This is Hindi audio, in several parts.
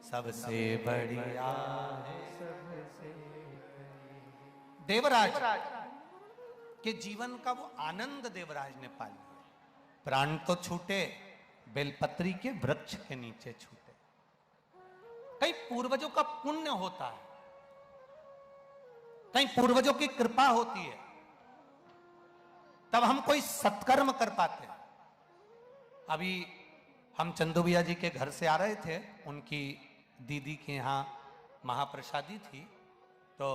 सबसे बढ़िया है सबसे। देवराज के जीवन का वो आनंद देवराज ने पा लिया। प्राण तो छूटे, बेलपत्री के वृक्ष के नीचे छूटे। कई पूर्वजों का पुण्य होता है, कई पूर्वजों की कृपा होती है, तब हम कोई सत्कर्म कर पाते हैं। अभी हम चंदू भैया जी के घर से आ रहे थे, उनकी दीदी के यहाँ महाप्रसादी थी, तो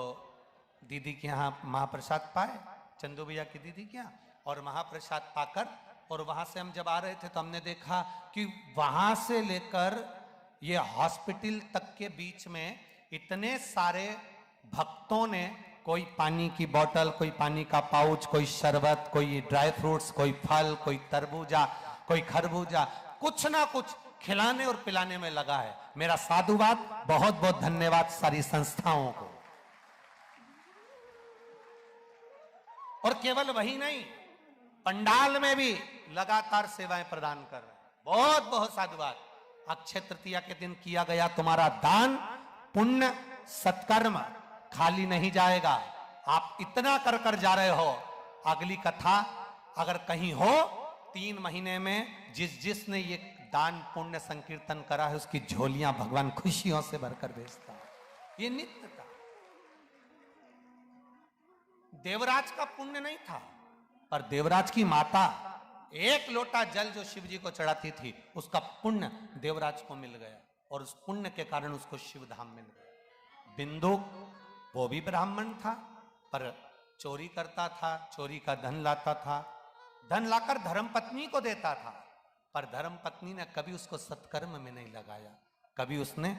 दीदी के यहाँ महाप्रसाद पाए, चंदू भैया की दीदी के यहाँ, और महाप्रसाद पाकर और वहां से हम जब आ रहे थे तो हमने देखा कि वहां से लेकर ये हॉस्पिटल तक के बीच में इतने सारे भक्तों ने कोई पानी की बोतल, कोई पानी का पाउच, कोई शरबत, कोई ड्राई फ्रूट्स, कोई फल, कोई तरबूजा, कोई खरबूजा, कुछ ना कुछ खिलाने और पिलाने में लगा है। मेरा साधुवाद, बहुत बहुत धन्यवाद सारी संस्थाओं को। और केवल वही नहीं, पंडाल में भी लगातार सेवाएं प्रदान कर रहे हैं। बहुत बहुत साधुवाद। अक्षय तृतीया के दिन किया गया तुम्हारा दान, पुण्य, सत्कर्म खाली नहीं जाएगा। आप इतना कर कर जा रहे हो, अगली कथा अगर कहीं हो, 3 महीने में जिसने ये दान पुण्य संकीर्तन करा है, उसकी झोलियां भगवान खुशियों से भरकर भेजता है। ये नित्य था। देवराज का पुण्य नहीं था, पर देवराज की माता एक लोटा जल जो शिव जी को चढ़ाती थी, उसका पुण्य देवराज को मिल गया, और उस पुण्य के कारण उसको शिव धाम मिल गया। बिंदु वो भी ब्राह्मण था, पर चोरी करता था, चोरी का धन लाता था, धन लाकर धर्मपत्नी को देता था, पर धर्मपत्नी ने कभी उसको सत्कर्म में नहीं लगाया, कभी उसने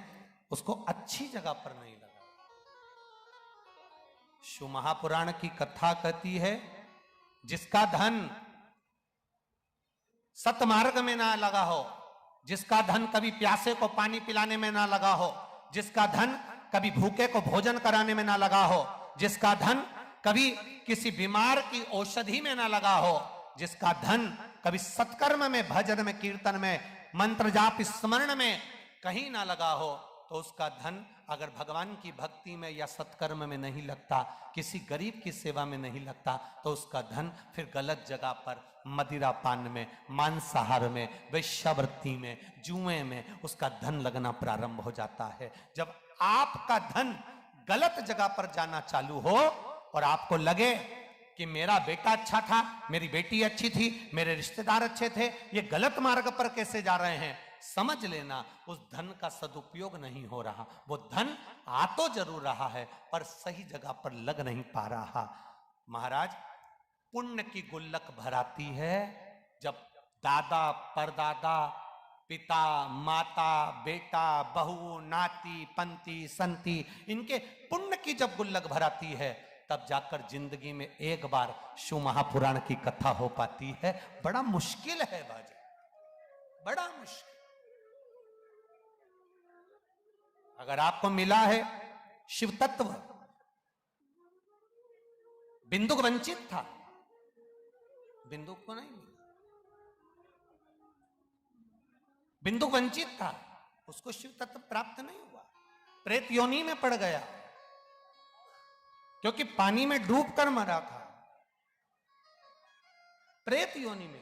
उसको अच्छी जगह पर नहीं लगाया। शिव महापुराण की कथा कहती है, जिसका धन सतमार्ग में ना लगा हो, जिसका धन कभी प्यासे को पानी पिलाने में ना लगा हो, जिसका धन कभी भूखे को भोजन कराने में ना लगा हो, जिसका धन कभी किसी बीमार की औषधि में ना लगा हो, जिसका धन कभी सत्कर्म में, भजन में, कीर्तन में, मंत्र जाप स्मरण में कहीं ना लगा हो, तो उसका धन अगर भगवान की भक्ति में या सत्कर्म में नहीं लगता, किसी गरीब की सेवा में नहीं लगता, तो उसका धन फिर गलत जगह पर मदिरा पान में, मांसाहार में, वेश्यावृत्ति में, जुए में उसका धन लगना प्रारंभ हो जाता है। जब आपका धन गलत जगह पर जाना चालू हो और आपको लगे कि मेरा बेटा अच्छा था, मेरी बेटी अच्छी थी, मेरे रिश्तेदार अच्छे थे, ये गलत मार्ग पर कैसे जा रहे हैं, समझ लेना उस धन का सदुपयोग नहीं हो रहा। वो धन आ तो जरूर रहा है, पर सही जगह पर लग नहीं पा रहा। महाराज, पुण्य की गुल्लक भराती है जब दादा, परदादा, पिता, माता, बेटा, बहू, नाती, पंती, संती, इनके पुण्य की जब गुल्लक भराती है, तब जाकर जिंदगी में एक बार शिव महापुराण की कथा हो पाती है। बड़ा मुश्किल है बाजी, बड़ा मुश्किल। अगर आपको मिला है शिव तत्व, बिंदु वंचित था, बिंदु को नहीं मिला, बिंदु वंचित था, उसको शिव तत्व प्राप्त नहीं हुआ, प्रेत योनि में पड़ गया, क्योंकि पानी में डूबकर मरा था, प्रेत योनि में।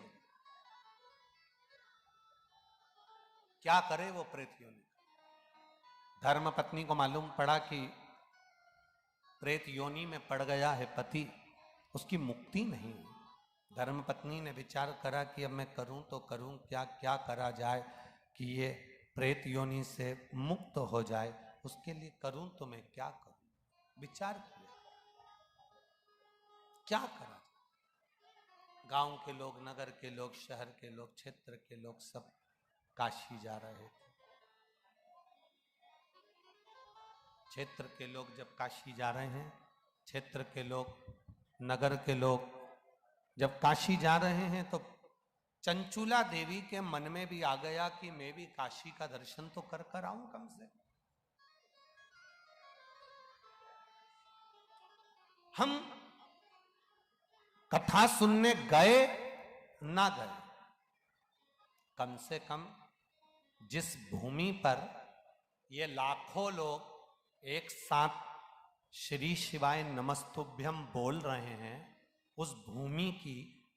क्या करे वो प्रेत योनि? धर्म पत्नी को मालूम पड़ा कि प्रेत योनि में पड़ गया है पति, उसकी मुक्ति नहीं। धर्म पत्नी ने विचार करा कि अब मैं करूं तो करूं क्या, क्या करा जाए कि ये प्रेत योनि से मुक्त हो जाए, उसके लिए करूं तो मैं क्या करूं। विचार किया क्या करा जाए। गांव के लोग, नगर के लोग, शहर के लोग, क्षेत्र के लोग सब काशी जा रहे थे। क्षेत्र के लोग जब काशी जा रहे हैं, क्षेत्र के लोग, नगर के लोग जब काशी जा रहे हैं, तो चंचुला देवी के मन में भी आ गया कि मैं भी काशी का दर्शन तो कर कर आऊं कम से। हम कथा सुनने गए ना गए, कम से कम जिस भूमि पर ये लाखों लोग एक साथ श्री शिवाय नमस्तुभ्यम बोल रहे हैं, उस भूमि की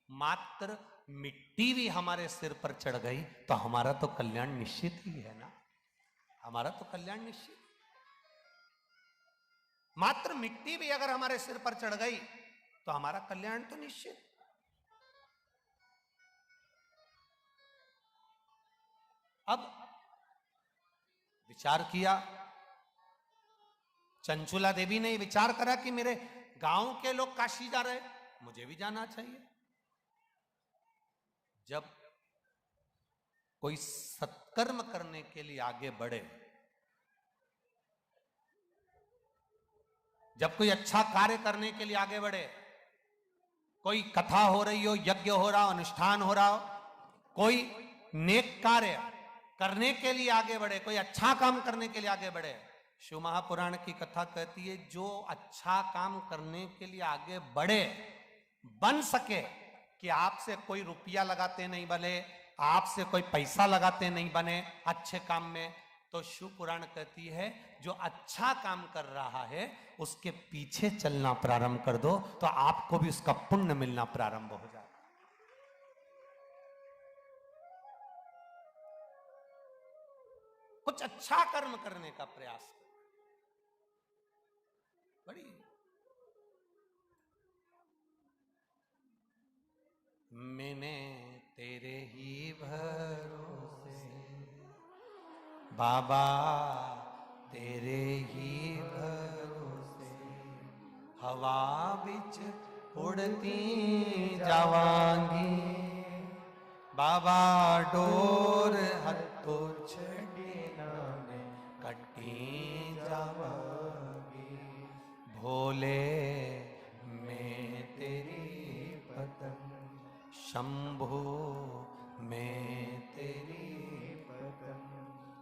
मात्र मिट्टी भी हमारे सिर पर चढ़ गई तो हमारा तो कल्याण निश्चित ही है ना, हमारा तो कल्याण निश्चित। मात्र मिट्टी भी अगर हमारे सिर पर चढ़ गई तो हमारा कल्याण तो निश्चित। अब विचार किया, चंचुला देवी ने विचार करा कि मेरे गांव के लोग काशी जा रहे, मुझे भी जाना चाहिए। जब कोई सत्कर्म करने के लिए आगे बढ़े, जब कोई अच्छा कार्य करने के लिए आगे बढ़े, कोई कथा हो रही हो, यज्ञ हो रहा हो, अनुष्ठान हो रहा हो, कोई नेक कार्य करने के लिए आगे बढ़े, कोई अच्छा काम करने के लिए आगे बढ़े, शिव महापुराण की कथा कहती है जो अच्छा काम करने के लिए आगे बढ़े, बन सके कि आपसे कोई रुपया लगाते नहीं बने, आपसे कोई पैसा लगाते नहीं बने अच्छे काम में, तो शिव पुराण कहती है जो अच्छा काम कर रहा है उसके पीछे चलना प्रारंभ कर दो तो आपको भी उसका पुण्य मिलना प्रारंभ हो जाए। कुछ अच्छा कर्म करने का प्रयास करो। बड़ी मैंने तेरे ही भरोसे बाबा, तेरे ही भरोसे हवा बिच उड़ती जावांगी, बाबा डोर हथो छड़ी नाने कटी जावांगी, भोले मैं तेरी पतंग, शंभू मैं तेरी पतंग,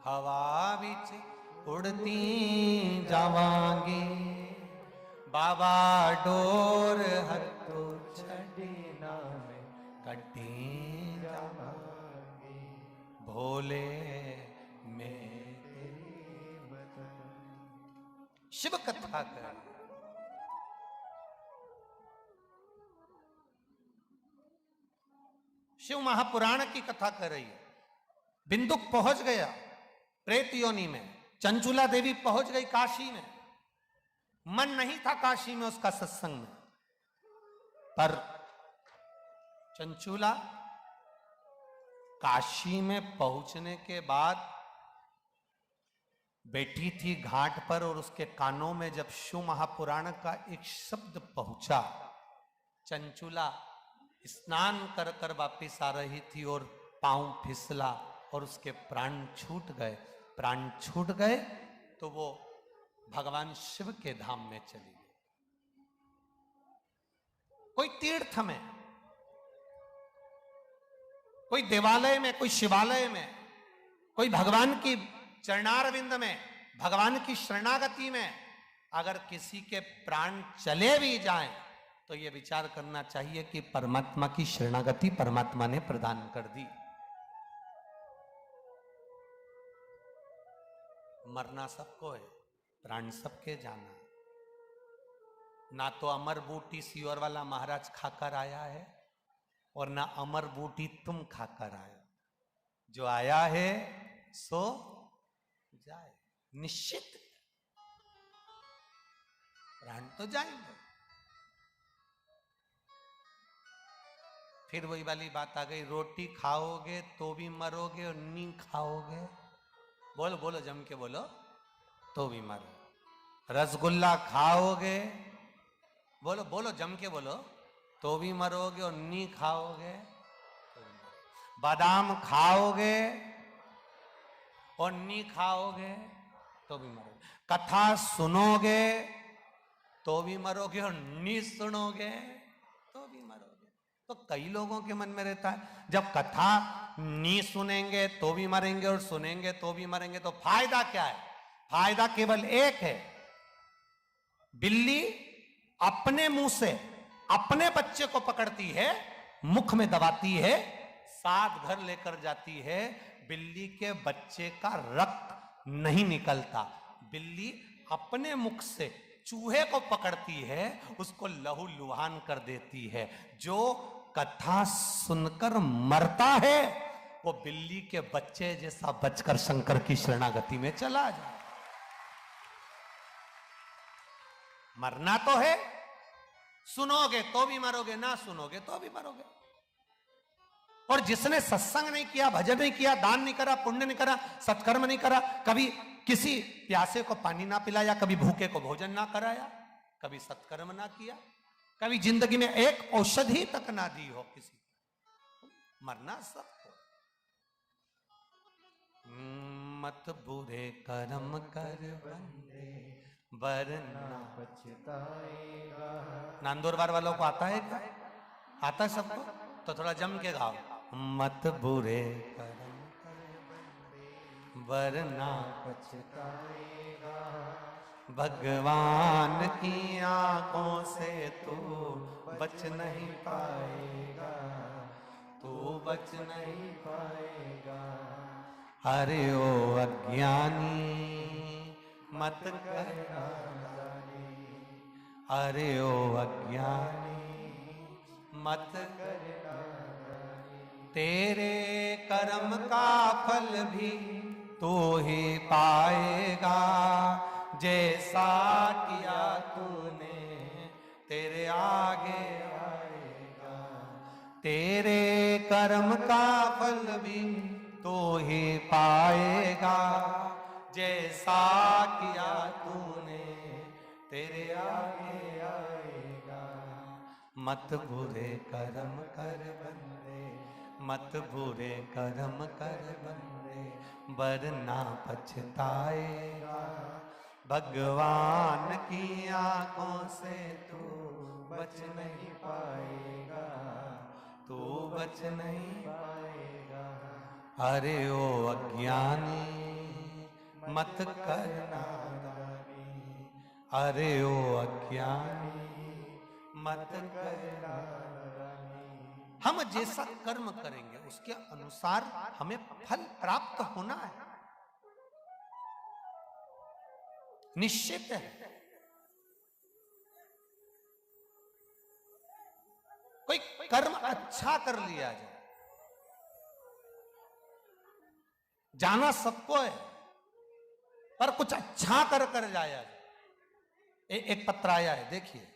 हवा बिच उड़ती जावांगी, बाबा डोर हथो छड़ी नाने कटी जावांगी, भोले मैं तेरी पतंग। शिव कथा कर, शिव महापुराण की कथा कर रही है। बिंदुक पहुंच गया प्रेत योनि में, चंचुला देवी पहुंच गई काशी में, मन नहीं था काशी में उसका सत्संग में, पर चंचुला काशी में पहुंचने के बाद बैठी थी घाट पर और उसके कानों में जब शिव महापुराण का एक शब्द पहुंचा, चंचुला स्नान कर कर वापिस आ रही थी और पांव फिसला और उसके प्राण छूट गए। प्राण छूट गए तो वो भगवान शिव के धाम में चली गई। कोई तीर्थ में, कोई देवालय में, कोई शिवालय में, कोई भगवान की चरणारविंद में, भगवान की शरणागति में अगर किसी के प्राण चले भी जाएं तो यह विचार करना चाहिए कि परमात्मा की शरणागति परमात्मा ने प्रदान कर दी। मरना सबको है, प्राण सबके जाना। ना तो अमर बूटी सियोर वाला महाराज खाकर आया है और ना अमर बूटी तुम खाकर आए। जो आया है सो जाए, निश्चित प्राण तो जाएंगे। फिर वही वाली बात आ गई, रोटी खाओगे तो भी मरोगे और नहीं खाओगे, बोलो बोलो जम के बोलो, तो भी मरो। रसगुल्ला खाओगे, बोलो बोलो जम के बोलो, तो भी मरोगे और नहीं खाओगे तो भी मरोगे। बादाम खाओगे और नहीं खाओगे तो भी मरोगे। कथा सुनोगे तो भी मरोगे और नहीं सुनोगे तो भी मरोगे। तो कई लोगों के मन में रहता है जब कथा नहीं सुनेंगे तो भी मरेंगे और सुनेंगे तो भी मरेंगे, तो फायदा क्या है? फायदा केवल एक है, बिल्ली अपने मुंह से अपने बच्चे को पकड़ती है, मुख में दबाती है, साथ घर लेकर जाती है, बिल्ली के बच्चे का रक्त नहीं निकलता। बिल्ली अपने मुख से चूहे को पकड़ती है, उसको लहू लुहान कर देती है। जो कथा सुनकर मरता है वो बिल्ली के बच्चे जैसा बचकर शंकर की शरणागति में चला जाए। मरना तो है, सुनोगे तो भी मरोगे, ना सुनोगे तो भी मरोगे। और जिसने सत्संग नहीं किया, भजन नहीं किया, दान नहीं करा, पुण्य नहीं करा, सत्कर्म नहीं करा, कभी किसी प्यासे को पानी ना पिलाया, कभी भूखे को भोजन ना कराया, कभी सत्कर्म ना किया, कभी जिंदगी में एक औषधि तक ना दी हो किसी, मरना सबको। मत बुरे कर्म कर बंदे वरना पछताएगा। नांदोरबार वालों को आता है क्या? आता है सबको? तो थोड़ा जम के गाओ। मत बुरे कर्म कर बंदे वरना पछताएगा। भगवान की आंखों से तू बच नहीं पाएगा, तू बच नहीं। पाएगा। अरे ओ अज्ञानी मत कर नादानी, अरे ओ अज्ञानी मत कर। तेरे कर्म का फल भी तू ही पाएगा, जैसा किया तूने तेरे आगे आएगा। तेरे कर्म का फल भी तू ही पाएगा, जैसा किया तूने तेरे आगे आएगा। मत बुरे कर्म कर बंदे, मत बुरे कर्म कर बंदे वरना पछताएगा। भगवान की आंखों से तू बच नहीं पाएगा, तू बच नहीं। पाएगा। अरे ओ अज्ञानी मत कर नादानी, अरे ओ अज्ञानी मत कर। नादानी। हम जैसा कर्म करेंगे उसके अनुसार हमें फल प्राप्त होना है, निश्चित है। कोई कर्म अच्छा कर लिया जाए, जाना सबको है, पर कुछ अच्छा कर कर जाया जाए। एक पत्र आया है, देखिए।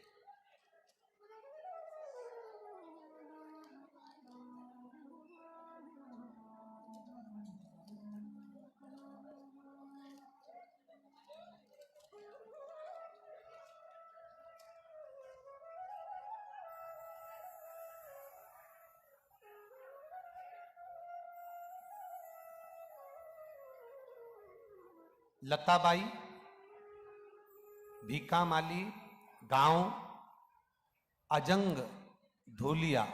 लताबाई, भीकामाली, गांव अजंग धूलिया।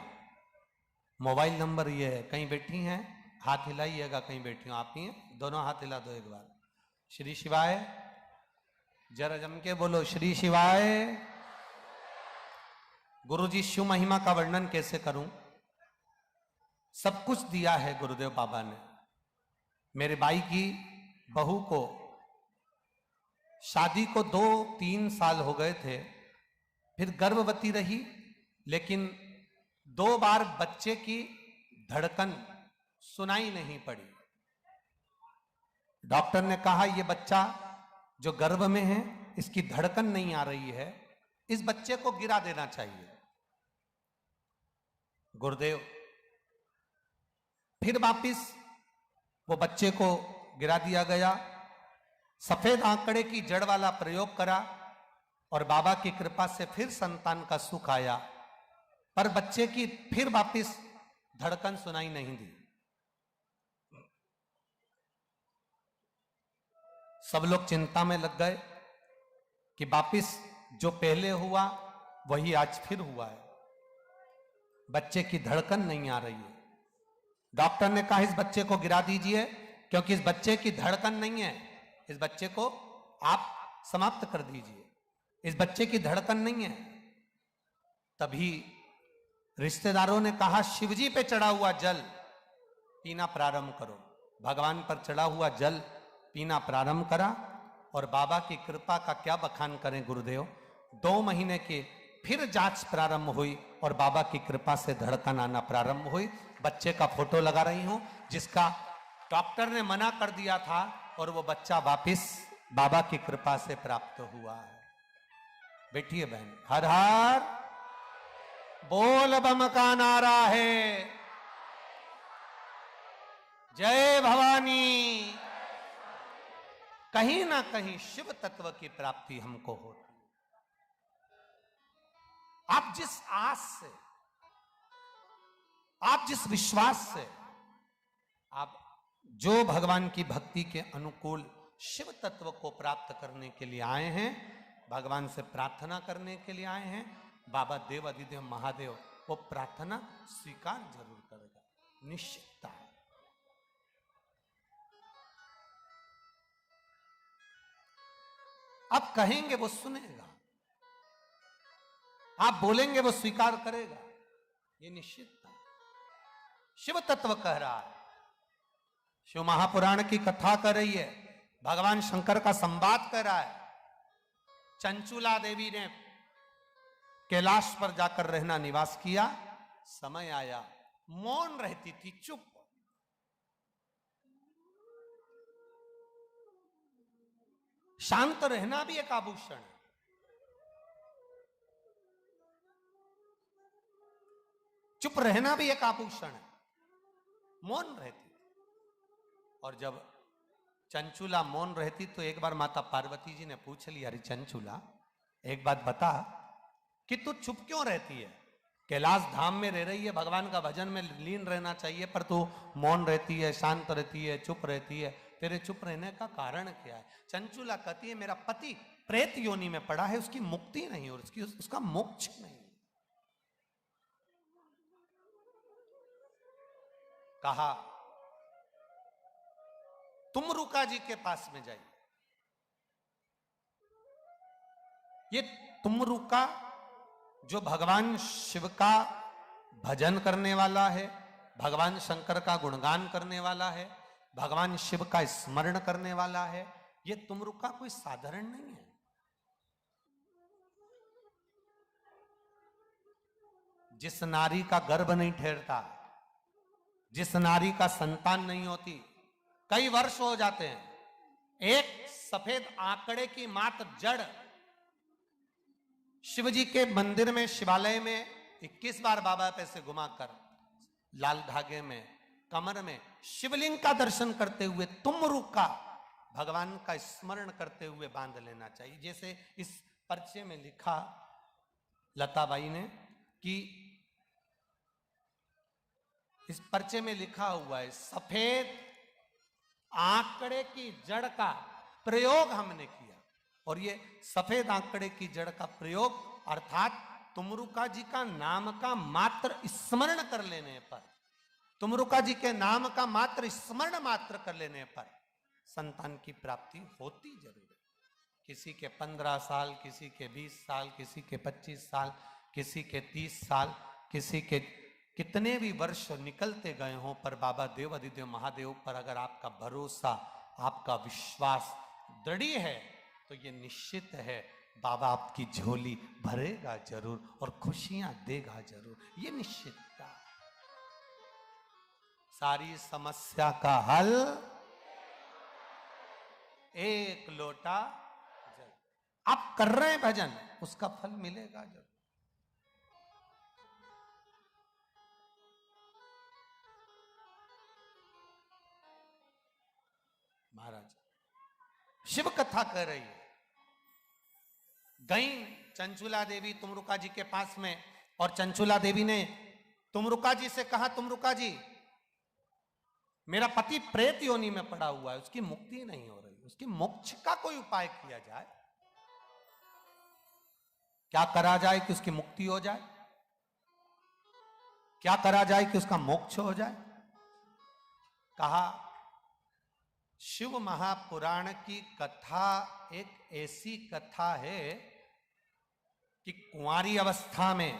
मोबाइल नंबर ये है। कहीं बैठी हैं हाथ हिलाइएगा, कहीं बैठी हो आप ही हैं, दोनों हाथ हिला दो एक बार। श्री शिवाय, जरा जम के बोलो श्री शिवाय। गुरुजी शिव महिमा का वर्णन कैसे करूं? सब कुछ दिया है गुरुदेव बाबा ने। मेरे भाई की बहू को शादी को 2-3 साल हो गए थे, फिर गर्भवती रही, लेकिन 2 बार बच्चे की धड़कन सुनाई नहीं पड़ी। डॉक्टर ने कहा ये बच्चा जो गर्भ में है इसकी धड़कन नहीं आ रही है, इस बच्चे को गिरा देना चाहिए। गुरुदेव फिर वापिस वो बच्चे को गिरा दिया गया। सफेद आंकड़े की जड़ वाला प्रयोग करा और बाबा की कृपा से फिर संतान का सुख आया, पर बच्चे की फिर वापिस धड़कन सुनाई नहीं दी। सब लोग चिंता में लग गए कि वापिस जो पहले हुआ वही आज फिर हुआ है, बच्चे की धड़कन नहीं आ रही है। डॉक्टर ने कहा इस बच्चे को गिरा दीजिए, क्योंकि इस बच्चे की धड़कन नहीं है, इस बच्चे को आप समाप्त कर दीजिए, इस बच्चे की धड़कन नहीं है। तभी रिश्तेदारों ने कहा शिवजी पे चढ़ा हुआ जल पीना प्रारंभ करो। भगवान पर चढ़ा हुआ जल पीना प्रारंभ करा और बाबा की कृपा का क्या बखान करें गुरुदेव। 2 महीने की फिर जांच प्रारंभ हुई और बाबा की कृपा से धड़कन आना प्रारंभ हुई। बच्चे का फोटो लगा रही हूं जिसका डॉक्टर ने मना कर दिया था और वो बच्चा वापिस बाबा की कृपा से प्राप्त हुआ है। बैठिए बहन। हर हर बोल बम का नारा है, जय भवानी। कहीं ना कहीं शिव तत्व की प्राप्ति हमको होती। आप जिस आस से, आप जिस विश्वास से आप जो भगवान की भक्ति के अनुकूल शिव तत्व को प्राप्त करने के लिए आए हैं, भगवान से प्रार्थना करने के लिए आए हैं, बाबा देव अधिदेव महादेव वो प्रार्थना स्वीकार जरूर करेगा, निश्चितता है। आप कहेंगे वो सुनेगा, आप बोलेंगे वो स्वीकार करेगा, ये निश्चितता। शिव तत्व कह रहा है, शिव महापुराण की कथा कर रही है, भगवान शंकर का संवाद कर रहा है। चंचुला देवी ने कैलाश पर जाकर रहना निवास किया। समय आया, मौन रहती थी, चुप। शांत रहना भी एक आभूषण है। चुप रहना भी एक आभूषण है। मौन रहती थी। और जब चंचुला मौन रहती तो एक बार माता पार्वती जी ने पूछ लिया, अरे चंचुला एक बात बता कि तू चुप क्यों रहती है? कैलाश धाम में रह रही है, भगवान का भजन में लीन रहना चाहिए, पर तू मौन रहती है, शांत रहती है, चुप रहती है। तेरे चुप रहने का कारण क्या है? चंचुला कहती है, मेरा पति प्रेत योनि में पड़ा है, उसकी मुक्ति नहीं और उसका मोक्ष नहीं। कहा तुमरुका जी के पास में जाइए। ये तुमरुका जो भगवान शिव का भजन करने वाला है, भगवान शंकर का गुणगान करने वाला है, भगवान शिव का स्मरण करने वाला है, ये तुमरुका कोई साधारण नहीं है। जिस नारी का गर्भ नहीं ठहरता, जिस नारी का संतान नहीं होती, कई वर्ष हो जाते हैं, एक सफेद आंकड़े की मात्र जड़ शिवजी के मंदिर में, शिवालय में 21 बार बाबा पैसे घुमाकर लाल धागे में, कमर में शिवलिंग का दर्शन करते हुए तुमरुका भगवान का स्मरण करते हुए बांध लेना चाहिए। जैसे इस पर्चे में लिखा लताबाई ने कि इस पर्चे में लिखा हुआ है, सफेद आंकड़े की जड़ का प्रयोग हमने किया। और ये सफेद आंकड़े की जड़ का प्रयोग अर्थात तुमरुका जी का नाम का मात्र स्मरण कर लेने पर, तुमरुका जी के नाम का मात्र स्मरण मात्र कर लेने पर संतान की प्राप्ति होती जरूर है। किसी के 15 साल, किसी के 20 साल, किसी के 25 साल, किसी के 30 साल, किसी के कितने भी वर्ष निकलते गए हों, पर बाबा देव अधिदेव महादेव पर अगर आपका भरोसा, आपका विश्वास दृढ़ है तो ये निश्चित है बाबा आपकी झोली भरेगा जरूर और खुशियां देगा जरूर, ये निश्चितता। सारी समस्या का हल एक लोटा जल। आप कर रहे हैं भजन, उसका फल मिलेगा जरूर। महाराज शिव कथा कर रही है, गई चंचुला देवी तुमरुका जी के पास में, और चंचुला देवी ने तुमरुका जी से कहा, तुमरुका जी मेरा पति प्रेत योनि में पड़ा हुआ है, उसकी मुक्ति नहीं हो रही, उसकी मोक्ष का कोई उपाय किया जाए, क्या करा जाए कि उसकी मुक्ति हो जाए, क्या करा जाए कि उसका मोक्ष हो जाए। कहा शिव महापुराण की कथा एक ऐसी कथा है कि कुंवारी अवस्था में,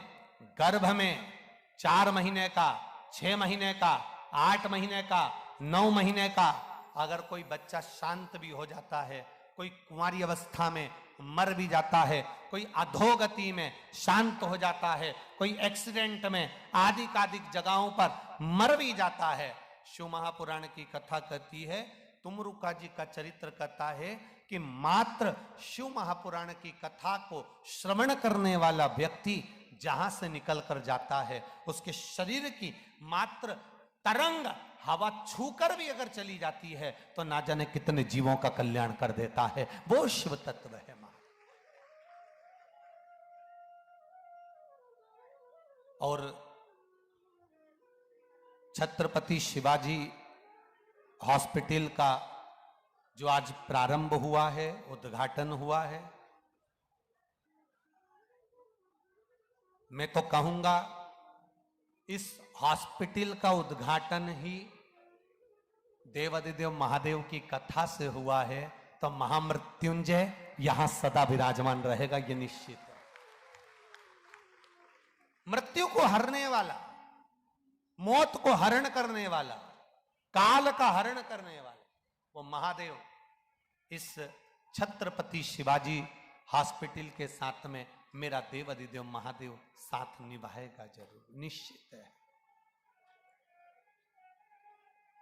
गर्भ में 4 महीने का, 6 महीने का, 8 महीने का, 9 महीने का अगर कोई बच्चा शांत भी हो जाता है, कोई कुंवारी अवस्था में मर भी जाता है, कोई अधोगति में शांत हो जाता है, कोई एक्सीडेंट में आदिकादिक जगहों पर मर भी जाता है, शिव महापुराण की कथा कहती है, तुमरुका जी का चरित्र कहता है कि मात्र शिव महापुराण की कथा को श्रवण करने वाला व्यक्ति जहां से निकल कर जाता है, उसके शरीर की मात्र तरंग हवा छूकर भी अगर चली जाती है तो ना जाने कितने जीवों का कल्याण कर देता है। वो शिव तत्व है। मां और छत्रपति शिवाजी हॉस्पिटल का जो आज प्रारंभ हुआ है, उद्घाटन हुआ है, मैं तो कहूंगा इस हॉस्पिटल का उद्घाटन ही देवादिदेव महादेव की कथा से हुआ है, तो महामृत्युंजय यहां सदा विराजमान रहेगा, यह निश्चित है। मृत्यु को हरने वाला, मौत को हरण करने वाला, काल का हरण करने वाला वो महादेव इस छत्रपति शिवाजी हॉस्पिटल के साथ में मेरा देवादिदेव महादेव साथ निभाएगा जरूर, निश्चित है,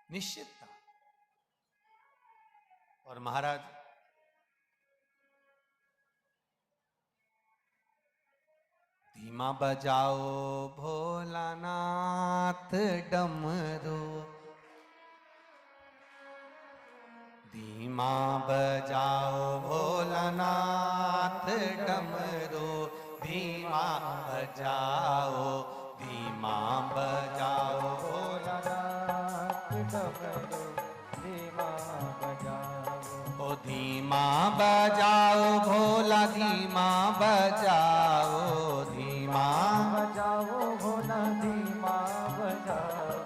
निश्चित था। और महाराज धीमा बजाओ भोलानाथ डमरू, धीमा बजाओ भोलानाथ डमरू, धीमा बजाओ, धीमा बजाओ भोलानाथ डमरू, धीमा बजाओ। ओ धीमा बजाओ भोला, धीमा बजाओ, धीमा बजाओ भोला, धीमा बजाओ।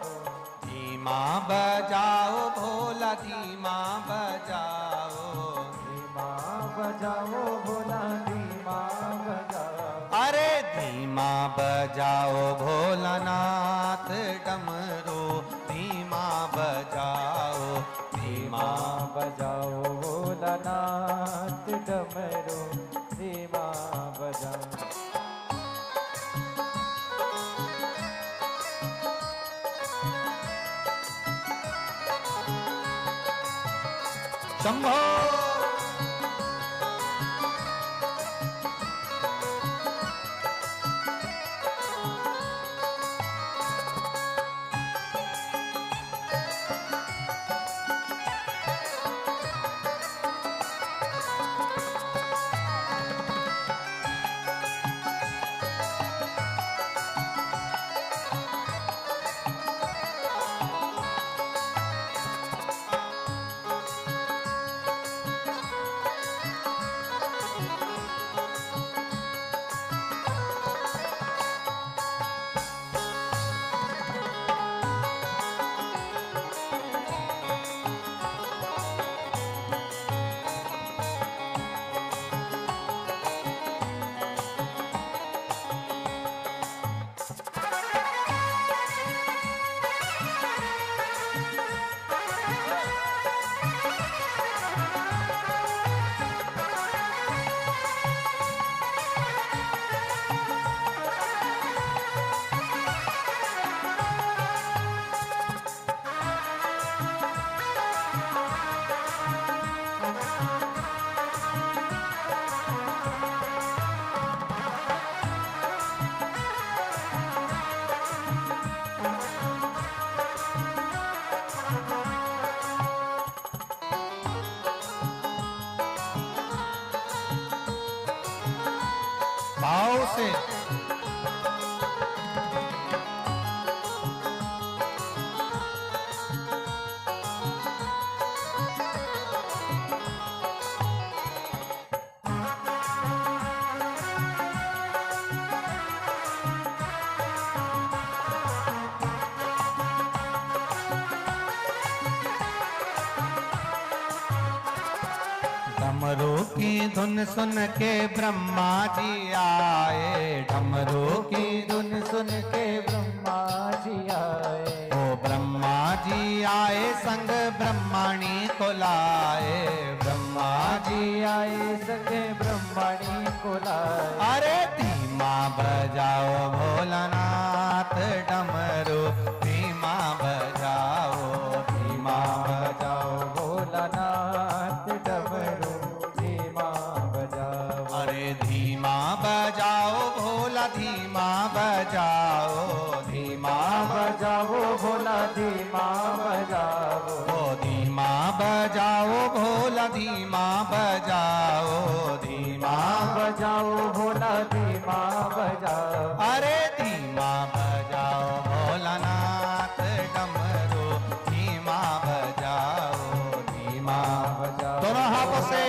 धीमा बजाओ भोला, धीमा बजाओ, धीमा बजाओ भोला, धीमा बजाओ। अरे धीमा बजाओ भोलानाथ डमरू, धीमा बजाओ, धीमा बजाओ भोलानाथ डमरू, धीमा बजाओ। शंभो। भाव से डमरू की धुन सुन के ब्रह्मा जी आए, डमरू की धुन सुन के ब्रह्मा जी आए। ओ ब्रह्मा जी आए संग ब्रह्मणी को लाए, ब्रह्मा जी आए संग ब्रह्मणी को लाए। अरे धीमा बजाओ भोलानाथ डमरू, धीमा बजाओ, धीमा बजाओ भोलानाथ डमरू, धीमा बजाओ। अरे धीमा बजाओ भोला, धीमा बजाओ, धीमा बजाओ भोला, धीमा बजाओ। ओ धीमा बजाओ भोला, धीमा बजाओ, धीमा बजाओ भोला, धीमा बजाओ। अरे धीमा बजाओ भोलानाथ डमरू, धीमा बजाओ, धीमा बजाओ दोनों हाथों से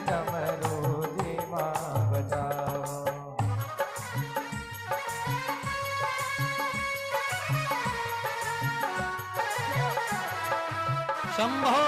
डमरू, धीमा बजाओ। शंभो।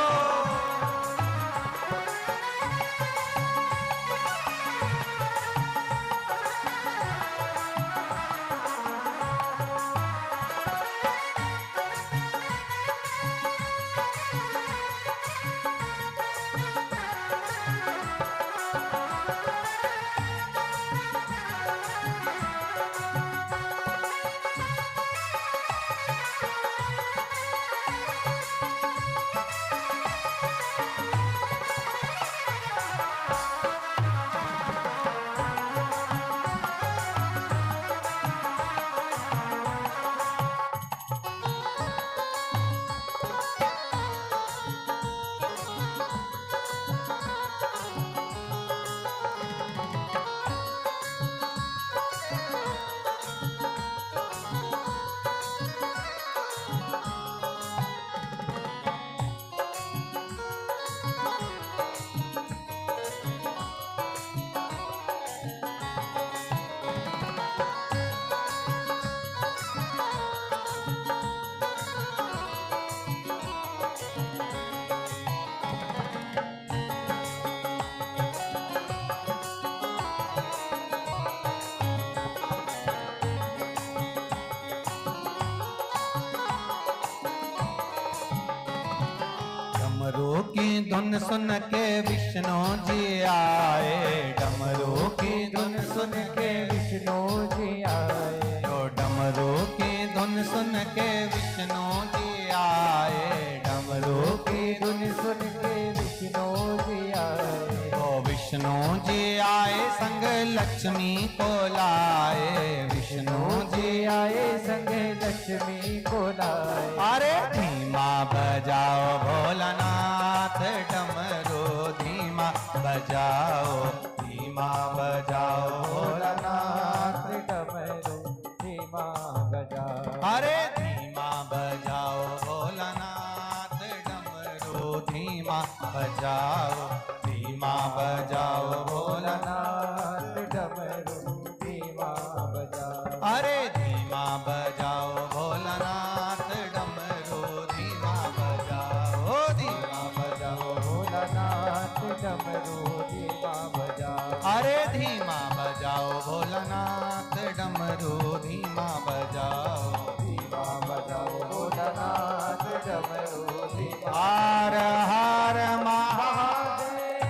डमरू की धुन सुन के विष्णु जी आए, डमरू की धुन सुन के विष्णु जी आए। जो डमरू की धुन सुन के विष्णु जी आए, डमरू की धुन सुन के विष्णु जी आए। ओ विष्णु जी आए संग लक्ष्मी को लाए, विष्णु जी आए संग लक्ष्मी को लाए। अरे धीमा बजाओ भोलानाथ डमरू, धीमा बजाओ, धीमा बजाओ भोलानाथ डमरू, धीमा बजाओ। अरे धीमा बजाओ भोलानाथ डमरू, धीमा बजाओ, धीमा बजाओ भोलानाथ डमरू, धीमा बजाओ। अरे धीमा बजाओ भोलानाथ डमरू, धीमा बजाओ, धीमा बजाओ भोलानाथ डमरू, धीमा बजाओ। अरे धीमा बजाओ भोलानाथ डमरू, धीमा बजाओ, धीमा बजाओ भोलानाथ डमरू, धीमा। हर हर महादेव।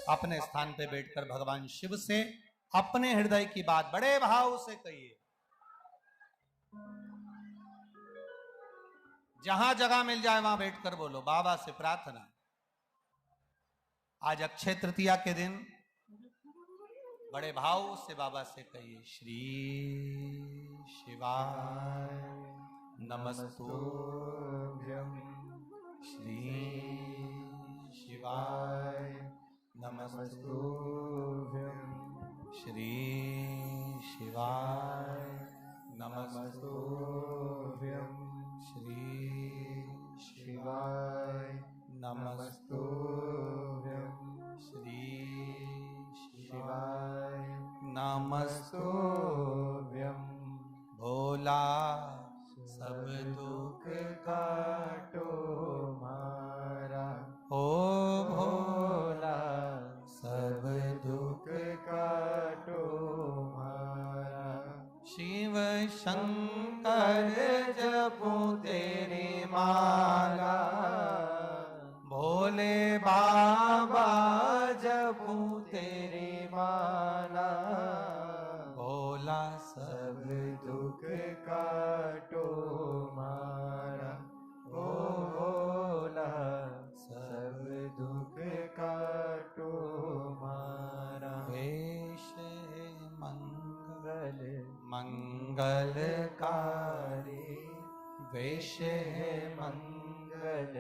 अपने स्थान पे बैठकर भगवान शिव से अपने हृदय की बात बड़े भाव से कहिए। जहां जगह मिल जाए वहां बैठकर बोलो, बाबा से प्रार्थना। आज अक्षय तृतीया के दिन बड़े भाव से बाबा से कहिए, श्री शिवाय नमस्तुभ्यं, श्री शिवाय नमस्तुभ्यं, श्री शिवाय नमस्तुभ्यं, श्री शिवाय नमस्तुभ्यं, श्री शिवाय नमस्तुभ्यं। भोला सब दुख काटो मारा, ओ भोला सब दुख काटो मारा। शिव शंकर जप बाबा जपू तेरी माला, भोला सब दुख काटो मारा। ओ भोला सब दुख काटो मारा। वेश मंगल मंगलकारी, वेश मंगल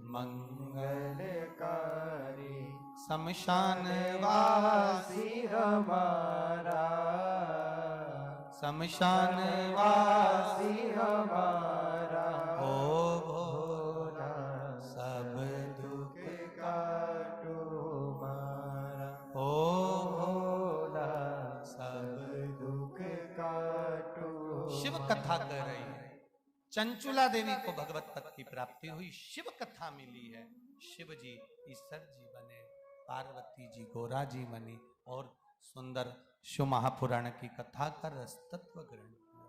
मंगलकारी, शमशान वासी हमारा, शमशान वासी हमारा। ओ भोला सब दुख काटो मारा। ओ भोला सब दुख काटो। शिव कथा कर रही है। चंचुला देवी को भगवत पद की प्राप्ति हुई, शिव कथा मिली है। शिव जी ईश्वर जी बने, पार्वती जी गोरा जी बनी और सुंदर शिव महापुराण की कथा का रसतत्व ग्रहण किया।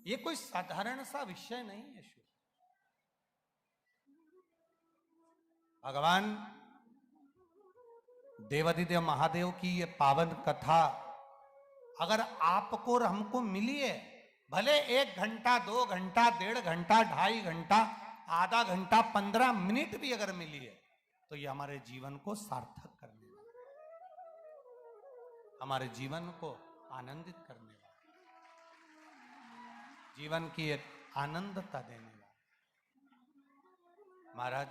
ये कोई साधारण सा विषय नहीं है। शिव भगवान देवाधिदेव महादेव की ये पावन कथा अगर आपको और हमको मिली है, भले 1 घंटा 2 घंटा 1.5 घंटा 2.5 घंटा आधा घंटा 15 मिनट भी अगर मिली है, तो ये हमारे जीवन को सार्थक करने वाला, हमारे जीवन को आनंदित करने वाला, जीवन की एक आनंदता देने वाला। महाराज,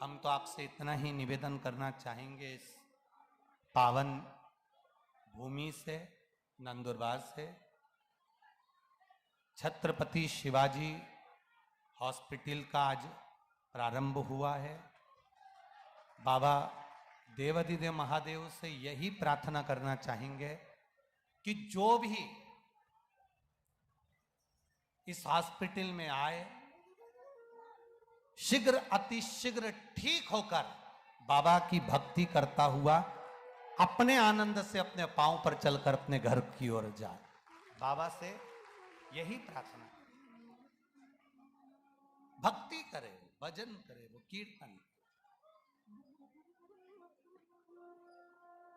हम तो आपसे इतना ही निवेदन करना चाहेंगे, इस पावन भूमि से, नंदुरबार से, छत्रपति शिवाजी हॉस्पिटल का आज प्रारंभ हुआ है। बाबा देवाधिदेव महादेव से यही प्रार्थना करना चाहेंगे कि जो भी इस हॉस्पिटल में आए, शीघ्र अतिशीघ्र ठीक होकर बाबा की भक्ति करता हुआ अपने आनंद से अपने पांव पर चलकर अपने घर की ओर जाए। बाबा से यही प्रार्थना, भक्ति करे, भजन करे, वो कीर्तन।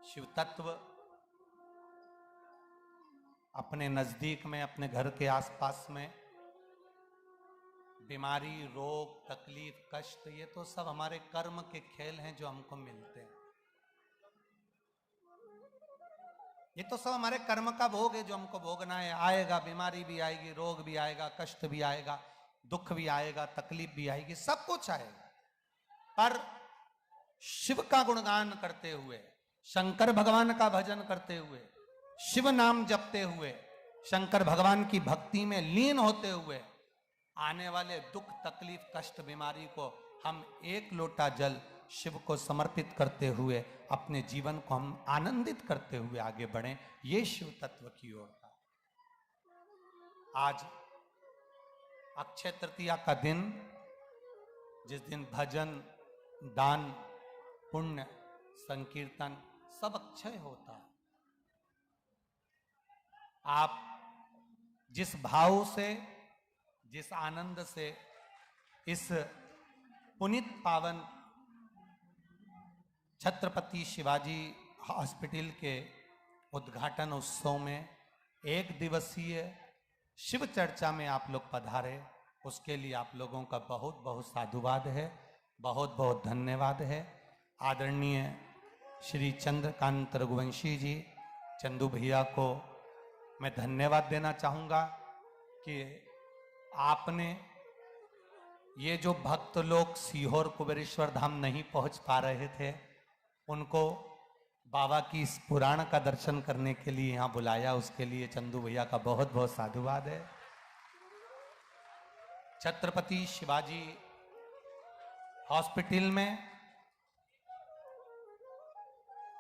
शिव तत्व अपने नजदीक में, अपने घर के आसपास में बीमारी, रोग, तकलीफ, कष्ट, ये तो सब हमारे कर्म के खेल हैं जो हमको मिलते हैं। ये तो सब हमारे कर्म का भोग है जो हमको भोगना है। आएगा, बीमारी भी आएगी, रोग भी आएगा, कष्ट भी आएगा, दुख भी आएगा, तकलीफ भी आएगी, सब कुछ आएगा। पर शिव का गुणगान करते हुए, शंकर भगवान का भजन करते हुए, शिव नाम जपते हुए, शंकर भगवान की भक्ति में लीन होते हुए आने वाले दुख, तकलीफ, कष्ट, बीमारी को हम 1 लोटा जल शिव को समर्पित करते हुए अपने जीवन को हम आनंदित करते हुए आगे बढ़ें, ये शिव तत्व की ओर था। आज अक्षय तृतीया का दिन, जिस दिन भजन, दान, पुण्य, संकीर्तन सब अक्षय होता है। आप जिस भाव से, जिस आनंद से इस पुनीत पावन छत्रपति शिवाजी हॉस्पिटल के उद्घाटन उत्सव में 1 दिवसीय शिव चर्चा में आप लोग पधारे, उसके लिए आप लोगों का बहुत बहुत साधुवाद है, बहुत बहुत धन्यवाद है। आदरणीय श्री चंद्रकांत रघुवंशी जी, चंदू भैया को मैं धन्यवाद देना चाहूँगा कि आपने ये जो भक्त लोग सीहोर कुबेरेश्वर धाम नहीं पहुंच पा रहे थे, उनको बाबा की इस पुराण का दर्शन करने के लिए यहाँ बुलाया, उसके लिए चंदू भैया का बहुत बहुत साधुवाद है। छत्रपति शिवाजी हॉस्पिटल में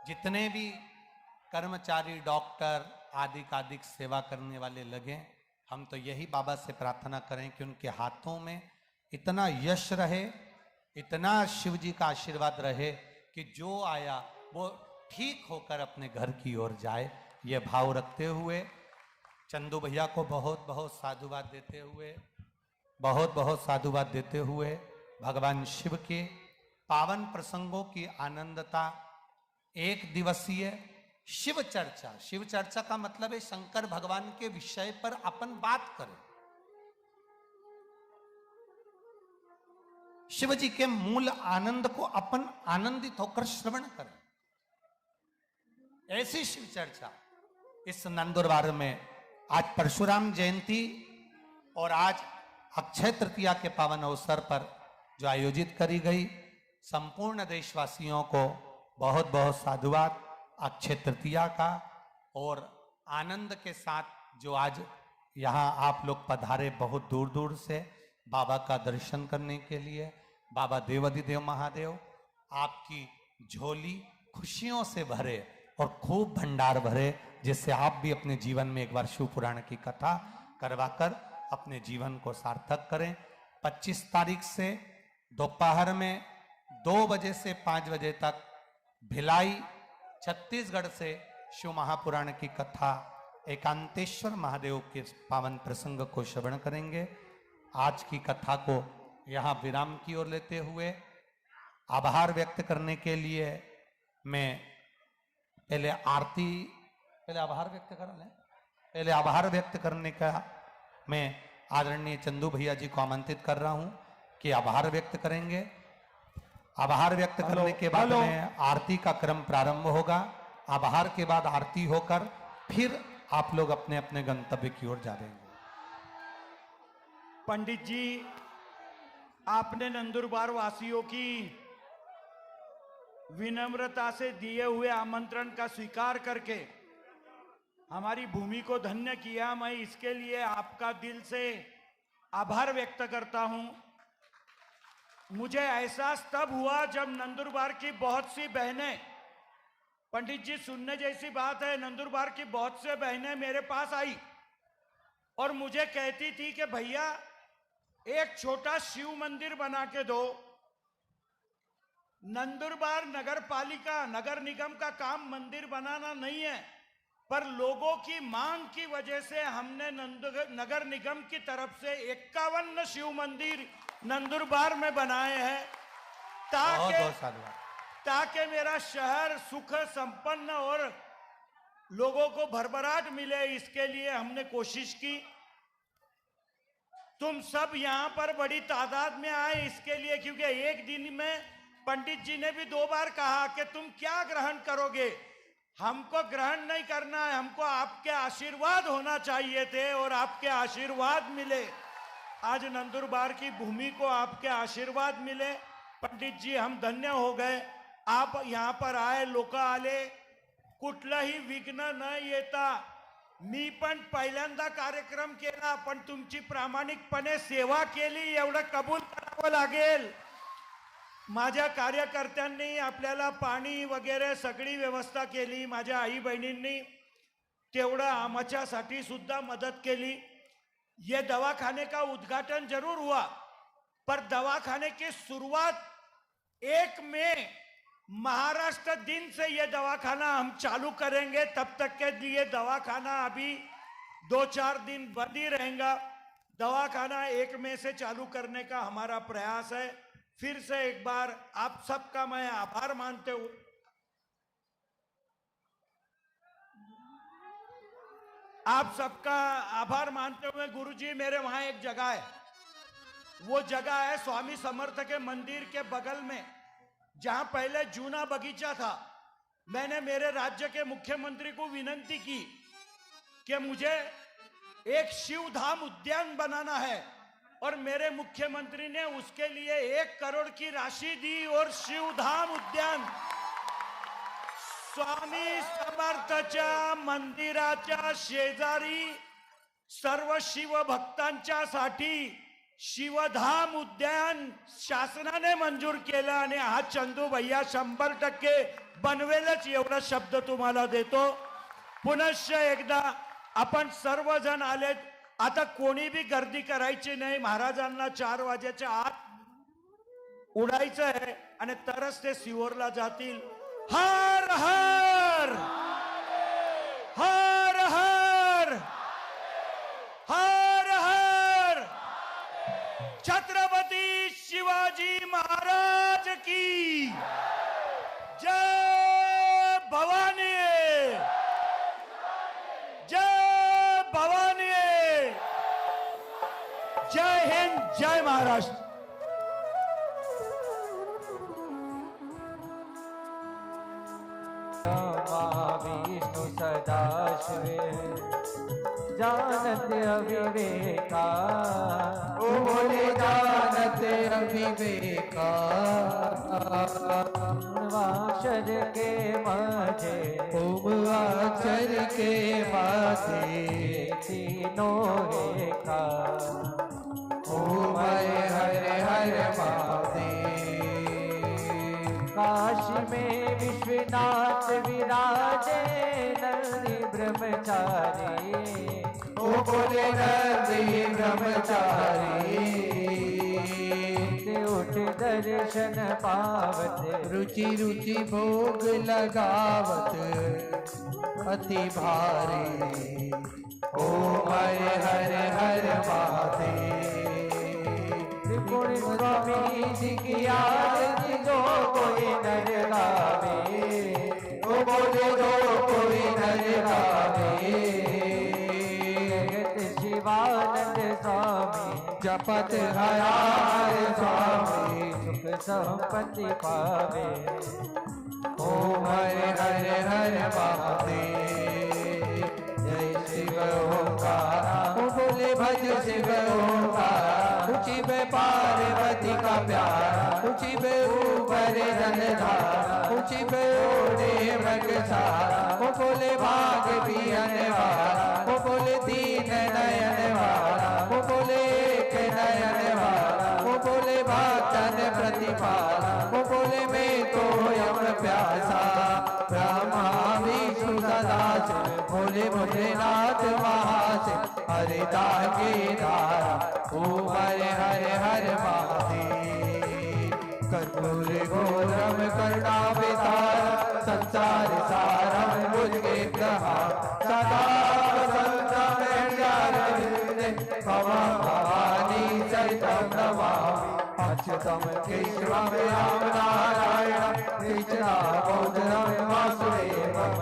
जितने भी कर्मचारी, डॉक्टर आदि सेवा करने वाले लगे, हम तो यही बाबा से प्रार्थना करें कि उनके हाथों में इतना यश रहे, इतना शिव जी का आशीर्वाद रहे कि जो आया वो ठीक होकर अपने घर की ओर जाए। ये भाव रखते हुए चंदू भैया को बहुत बहुत साधुवाद देते हुए बहुत बहुत साधुवाद देते हुए भगवान शिव के पावन प्रसंगों की आनंदता, एक दिवसीय शिव चर्चा। शिव चर्चा का मतलब है शंकर भगवान के विषय पर अपन बात करें, शिव जी के मूल आनंद को अपन आनंदित होकर श्रवण करें। ऐसी शिव चर्चा इस नंदुरबार में आज परशुराम जयंती और आज अक्षय तृतीया के पावन अवसर पर जो आयोजित करी गई, संपूर्ण देशवासियों को बहुत बहुत साधुवाद अक्षय तृतीया का। और आनंद के साथ जो आज यहाँ आप लोग पधारे बहुत दूर दूर से बाबा का दर्शन करने के लिए, बाबा देवाधिदेव महादेव आपकी झोली खुशियों से भरे और खूब भंडार भरे, जिससे आप भी अपने जीवन में एक बार शिव पुराण की कथा करवाकर अपने जीवन को सार्थक करें। 25 तारीख से दोपहर में 2 बजे से 5 बजे तक भिलाई छत्तीसगढ़ से शिव महापुराण की कथा एकांतेश्वर महादेव के पावन प्रसंग को श्रवण करेंगे। आज की कथा को यहाँ विराम की ओर लेते हुए आभार व्यक्त करने के लिए मैं पहले आभार व्यक्त करने का मैं आदरणीय चंदू भैया जी को आमंत्रित कर रहा हूं कि आभार व्यक्त करेंगे। आभार व्यक्त करने के बाद में आरती का क्रम प्रारंभ होगा। आभार के बाद आरती होकर फिर आप लोग अपने अपने गंतव्य की ओर जाएंगे। पंडित जी, आपने नंदुरबार वासियों की विनम्रता से दिए हुए आमंत्रण का स्वीकार करके हमारी भूमि को धन्य किया। मैं इसके लिए आपका दिल से आभार व्यक्त करता हूं। मुझे एहसास तब हुआ जब नंदुरबार की बहुत सी बहनें, पंडित जी सुनने जैसी बात है, नंदुरबार की बहुत से बहनें मेरे पास आई और मुझे कहती थी कि भैया एक छोटा शिव मंदिर बना के दो। नंदुरबार नगर पालिका, नगर निगम का काम मंदिर बनाना नहीं है, पर लोगों की मांग की वजह से हमने नगर निगम की तरफ से 51 शिव मंदिर नंदुरबार में बनाए हैं, ताकि मेरा शहर सुख संपन्न और लोगों को भरभराट मिले। इसके लिए हमने कोशिश की। तुम सब यहाँ पर बड़ी तादाद में आए इसके लिए, क्योंकि एक दिन में पंडित जी ने भी 2 बार कहा कि तुम क्या ग्रहण करोगे। हमको ग्रहण नहीं करना है, हमको आपके आशीर्वाद होना चाहिए थे और आपके आशीर्वाद मिले। आज नंदुरबार की भूमि को आपके आशीर्वाद मिले। पंडित जी, हम धन्य हो गए। आप यहाँ पर आए, लोक आले, कुठलंही विघ्न न येता। मी पण पहिल्यांदा कार्यक्रम केला, पण तुमची प्रामाणिकपणे सेवा केली एवढं कबूल करावं लागेल। माझ्या कार्यकर्त्यांनी आपल्याला पाणी वगैरे सगळी व्यवस्था केली, माझ्या आई बहिणींनी तेवढं आमच्यासाठी सुद्धा मदत केली। ये दवाखाने का उद्घाटन जरूर हुआ, पर दवाखाने की शुरुआत 1 मई महाराष्ट्र दिन से ये दवाखाना हम चालू करेंगे। तब तक के लिए दवाखाना अभी 2-4 दिन बंद ही रहेगा। दवाखाना 1 मई से चालू करने का हमारा प्रयास है। फिर से एक बार आप सबका मैं आभार मानते हूं। आप सबका आभार मानते हुए गुरुजी, मेरे वहां एक जगह है, वो जगह है स्वामी समर्थ के मंदिर के बगल में, जहां पहले जूना बगीचा था। मैंने मेरे राज्य के मुख्यमंत्री को विनंती की कि मुझे एक शिव धाम उद्यान बनाना है, और मेरे मुख्यमंत्री ने उसके लिए 1 करोड़ की राशि दी और शिव धाम उद्यान स्वामी समर्थच्या मंदिराच्या शेजारी सर्व शिव भक्तांच्या साठी शिवधाम उद्यान शासनाने मंजूर केलं आणि हा चंदू भैया 100% बनवेलच एवढा शब्द तुम्हाला देतो। पुनश्च एकदा आपण सर्वजण आलेत, आता कोणी भी गर्दी करायची नाही। महाराजांना 4 वाजेच्या आत उडायचं आहे आणि तरच ते सिहोरला जातील। हर हर हर हर हर हर छत्रपति शिवाजी महाराज की जय भवानी, जय भवानी, जय हिंद, जय महाराष्ट्र। विष्णु सदा शिवे जानत अविवेका, ओ बोले जानत अविवेका, अक्षर के माझे ओम अक्षर के माझे तीनों एका, ओम हर हर महादेव। काशी में विश्वनाथ विराजे नंदी ब्रह्मचारी, ओ बोले नंदी ब्रह्मचारी, उठ दर्शन पावत रुचि रुचि भोग लगावत अति भारी, ओम हर हर महादेव। त्रिपुर स्वामी जी की आरती जो कोई नर गावे, ओ बोले जो कोई नर गावे, जगत शिवानंद स्वामी जपत हयार स्वामी, सुख संपत्ति पावे। ओम हर हर महादेव। जय शिव ओंकार, ओ बोले भज शिव ओंकार, ऊंची बे पार्वती का प्यार, ऊंची बे ऊपर धनधार, ऊंची बे ओढ़े मृगसार, ओ बोले भाग पियन वाला, ओ बोले दीन नयन वाला, ओ बोले एक नयन वाला, ओ बोले भक्तन प्रतिपाला, ओ बोले मैं तो यम प्यासा, ब्रह्मा विष्णु सदा शिव, बोले भोलेनाथ महाशिव, हरिदा के धारा, ओम हर हर महादेव। कर्पूर गोरम करुणावतार, संसार सारम भुजगे प्रहार, सदा वसंतम हृदयारविंदे, भवं भवानी सहितं नमामि। अच्युतं केशवं राम नारायणं, कृष्णं वासुदेवं,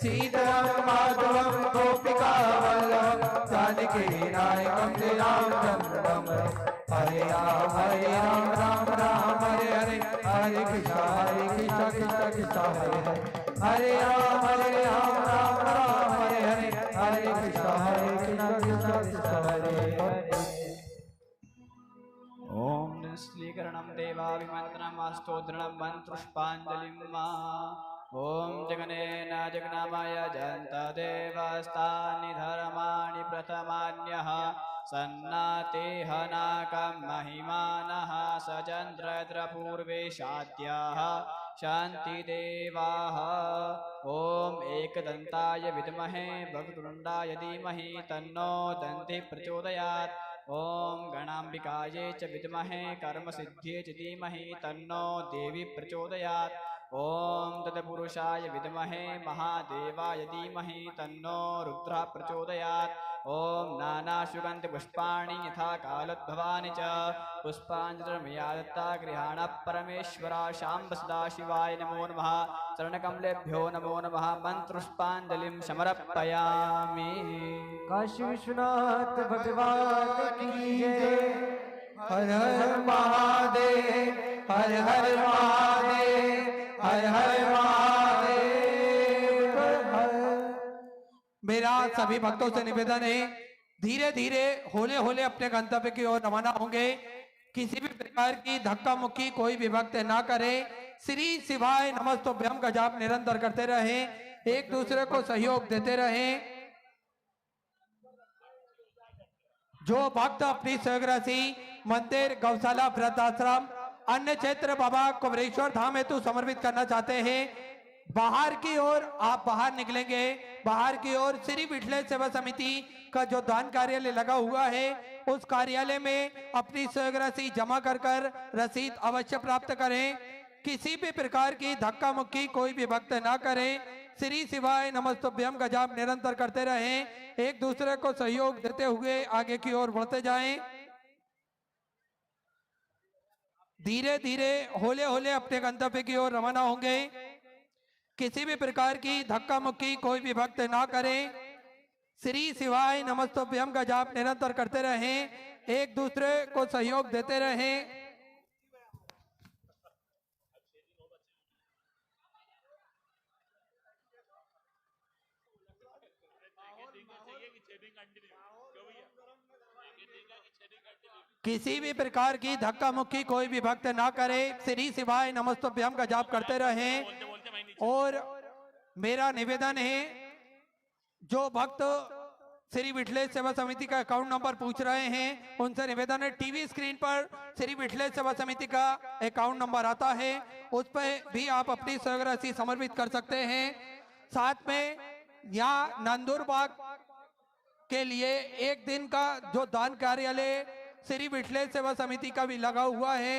सीताराम माधवं गोपिका वल्लभं, जानकी नायकं श्री रामचन्द्रं। हरे राम राम राम हरे हरे, हरे कृष्ण कृष्ण कृष्ण हरे हरे, हरे राम राम राम हरे हरे, हरे कृष्ण कृष्ण हरे हरे। ओम निश्लीकरणं देवाभिमन्त्रणम् अस्तोत्रणं मन्त्रुष्पाञ्जलिं मा। ओम जगनेन जगनामाय जन्त देवस्तानि धर्माणि प्रथमान्यः, सन्नातेह नाकं महिमानः, सचन्द्र पूर्वे शाद्याः शान्तिदेवाः। ओम एकदन्ताय विद्महे वक्रतुण्डाय धीमहि तन्नो दन्तिः प्रचोदयात्। ओम गणाम्बिकायै च विद्महे कर्मसिद्ध्यै च धीमहि तन्नो देवी प्रचोदयात्। ओम तत्पुरुषाय विद्महे महादेवाय धीमहि तन्नो रुद्रः प्रचोदयात्। ओम नानासुगन्धपुष्पाणि यथा कालोद्भवानि च पुष्पाञ्जलिर्मया दत्ता गृहाण परमेश्वरा शाम्ब सदाशिवाय नमो नमः। चरणकमलेभ्यो नमो नमः। मन्त्रुष्पाञ्जलिं समर्पयामि। काशी विश्वनाथ भगवान की जय। हर हर महादेव, हर हर महादेव, हर हर महादेव, हर। मेरा सभी भक्तों से निवेदन है, धीरे धीरे होले होले अपने गंतव्य की ओर रवाना होंगे। किसी भी प्रकार की धक्का मुक्की कोई भी भक्त ना करे। श्री शिवाय नमस्तुभ्यम का जाप निरंतर करते रहें, एक दूसरे को सहयोग देते रहें। जो भक्त अपनी सहग्रासी मंदिर, गौशाला, वृद्धाश्रम, अन्य क्षेत्र बाबा कुबरेश्वर धाम हेतु समर्पित करना चाहते हैं, बाहर की ओर आप बाहर निकलेंगे। बाहर की ओर श्री विठले सेवा समिति का जो दान कार्यालय लगा हुआ है, उस कार्यालय में अपनी सहग्रासी जमा कर रसीद अवश्य प्राप्त करें। किसी भी प्रकार की धक्का मुक्की कोई भी भक्त ना करें। श्री शिवाय नमस्तुभ्यम का जाप निरंतर करते रहें, एक दूसरे को सहयोग देते हुए आगे की ओर बढ़ते जाएं। धीरे धीरे होले होले अपने गंतव्य की ओर रवाना होंगे। किसी भी प्रकार की धक्का मुक्की कोई भी भक्त ना करे। श्री शिवाय नमस्तुभ्यम का जाप निरंतर करते रहें, एक दूसरे को सहयोग देते रहें। किसी भी प्रकार की धक्का मुक्की कोई भी भक्त ना करे। श्री शिवाय नमस्तुभ्यम का जाप करते रहें। और मेरा निवेदन है, जो भक्त श्री विठलेश सेवा समिति का अकाउंट नंबर पूछ रहे हैं, उनसे निवेदन है, टीवी स्क्रीन पर श्री विठलेश सेवा समिति का अकाउंट नंबर आता है, उस पर भी आप अपनी सहयोग राशि समर्पित कर सकते हैं। साथ में यहाँ नंदुरबाग के लिए एक दिन का जो दान कार्यालय श्री विठलेश सेवा समिति का भी लगा हुआ है,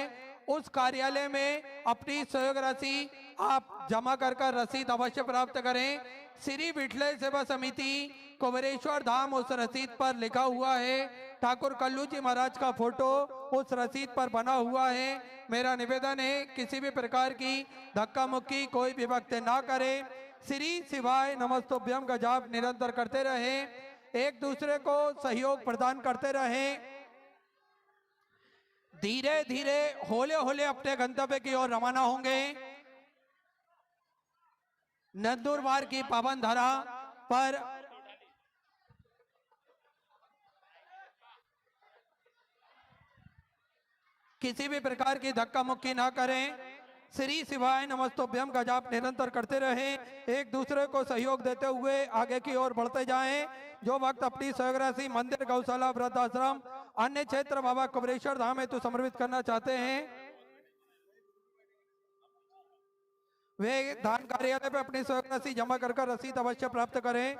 उस कार्यालय में अपनी सहयोग राशि आप जमा कर रसीद अवश्य प्राप्त करें। श्री विठलेश सेवा समिति कुबेरेश्वर धाम उस रसीद पर लिखा हुआ है। ठाकुर कल्लू जी महाराज का फोटो उस रसीद पर बना हुआ है। मेरा निवेदन है, किसी भी प्रकार की धक्का मुक्की कोई भी भक्त ना करे। श्री शिवाय नमस्तुभ्यम का जाप निरंतर करते रहें, एक दूसरे को सहयोग प्रदान करते रहें। धीरे धीरे होले होले अपने गंतव्य की ओर रवाना होंगे। नंदुरबार की पावन धरा पर किसी भी प्रकार की धक्का मुक्की ना करें। श्री शिवाय नमस्तुभ्यम का जाप निरंतर करते रहें, एक दूसरे को सहयोग देते हुए आगे की ओर बढ़ते जाएं। जो भक्त अपनी सहयोग राशि मंदिर, गौशाला, वृद्धाश्रम, अन्य क्षेत्र बाबा कुबेरेश्वर धाम हेतु समर्पित करना चाहते हैं, वे दान कार्यालय पे अपनी सहयोग राशि जमा कर रसीद अवश्य प्राप्त करें।